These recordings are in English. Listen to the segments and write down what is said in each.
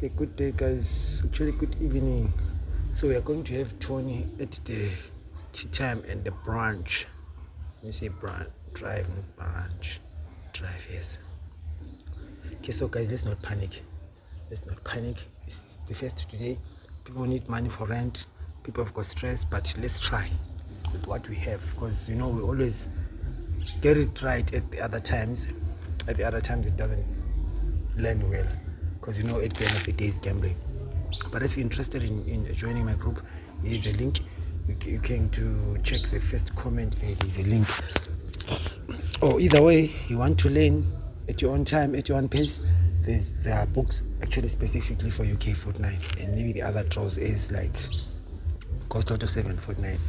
Okay, good day guys, actually good evening. So we are going to have Tony at the tea time and the brunch. Let me say brunch, drive, not brunch. Drive, yes. Okay, so guys, let's not panic. It's the first today. People need money for rent. People have got stress, but let's try with what we have, because we always get it right at the other times. At the other times it doesn't land well, because at the end of the day it's gambling. But if you're interested in joining my group, here's a link. You can to check the first comment. There's a link. Or either way, you want to learn at your own time, at your own pace, there are books actually specifically for UK Fortnite, and maybe the other draws is like Cost Auto 7 Fortnite.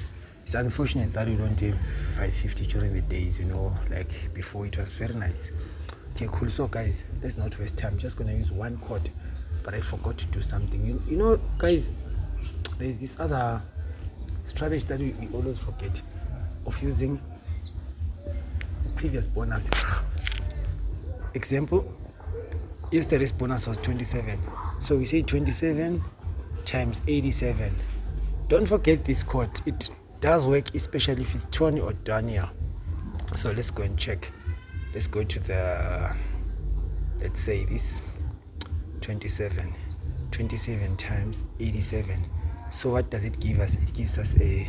It's unfortunate that we don't have 550 during the days, like before it was very nice. Okay, cool. So guys, let's not waste time. Just gonna use one code, but I forgot to do something. Guys, there's this other strategy that we always forget of using the previous bonus. Example, yesterday's bonus was 27, so we say 27 times 87. Don't forget this code. It does work, especially if it's Tony or Daniel. So let's go and check. Let's go to let's say this 27 times 87. So what does it give us? It gives us a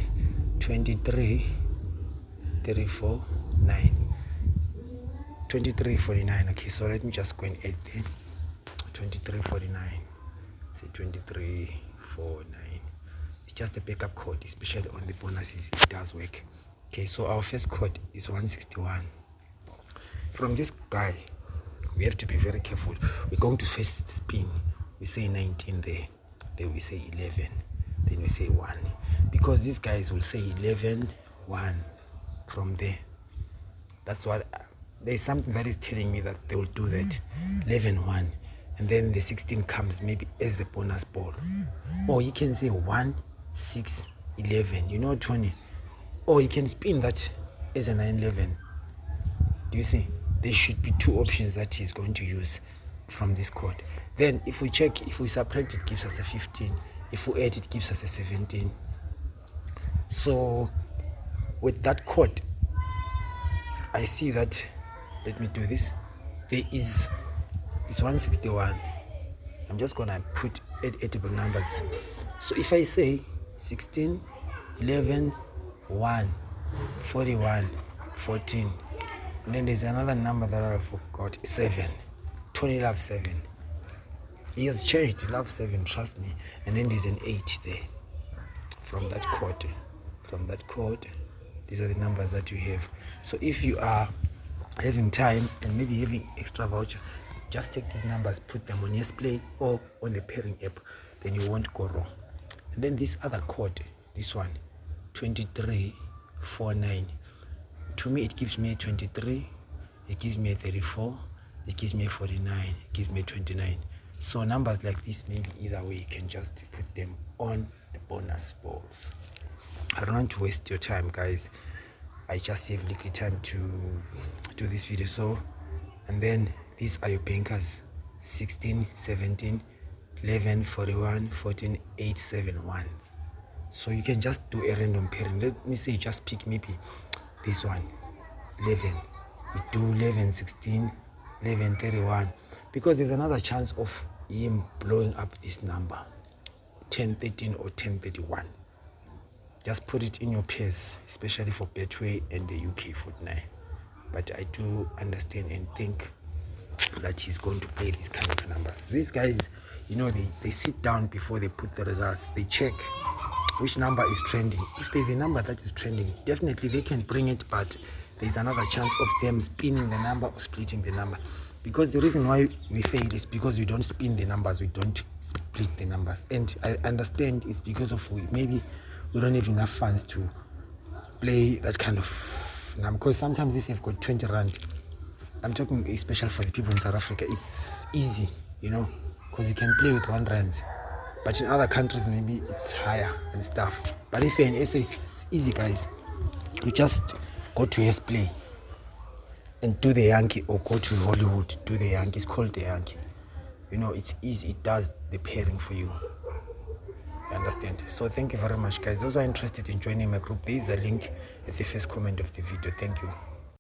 2349. Okay, so let me just go and add there. 2349. Say 2349. It's just a backup code, especially on the bonuses. It does work. Okay, so our first code is 161. From this guy, we have to be very careful. We're going to first spin. We say 19 there, then we say 11, then we say 1, because these guys will say 11 1 from there. That's what there's something that is telling me that they will do that. 11 1, and then the 16 comes maybe as the bonus ball, or you can say 1 6 11, 20, or you can spin that as a 9 11. Do you see? There should be two options that he's going to use from this code. Then if we check, if we subtract, it gives us a 15. If we add, it gives us a 17. So with that code, I see that, let me do this. It's 161. I'm just gonna put edible numbers. So if I say 16, 11, 1, 41, 14, and then there's another number that I forgot, 7. Tony loves 7. He has changed, he loves 7, trust me. And then there's an 8 there. From that code, these are the numbers that you have. So if you are having time and maybe having extra voucher, just take these numbers, put them on YesPlay or on the pairing app, then you won't go wrong. And then this other code, this one, 2349. To me, it gives me a 23, it gives me a 34, it gives me a 49, it gives me a 29. So numbers like this, maybe either way, you can just put them on the bonus balls. I don't want to waste your time, guys. I just have little time to do this video. So, and then these are your bankers: 16, 17, 11, 41, 14, 8, 7, 1. So you can just do a random pairing. Let me say just pick maybe this one, 11. We do 11, 16, 11, 31, because there's another chance of him blowing up this number, 10, 13 or 10, 31. Just put it in your pairs, especially for Betway and the UK Fortnite. But I do understand and think that he's going to play these kind of numbers. These guys, they sit down before they put the results. They check which number is trending. If there's a number that is trending, definitely they can bring it, but there's another chance of them spinning the number or splitting the number. Because the reason why we fail is because we don't spin the numbers, we don't split the numbers. And I understand it's because of maybe we don't have enough funds to play that kind of number. Because sometimes if you've got 20 rand, I'm talking especially for the people in South Africa, it's easy, because you can play with 1 rand. But in other countries, maybe it's higher and stuff. But if you're in SA, it's easy, guys. You just go to YesPlay and do the Yankee, or go to Hollywood, do the Yankee. It's called the Yankee. it's easy, it does the pairing for you. You understand? So thank you very much, guys. Those who are interested in joining my group, there is a link at the first comment of the video. Thank you.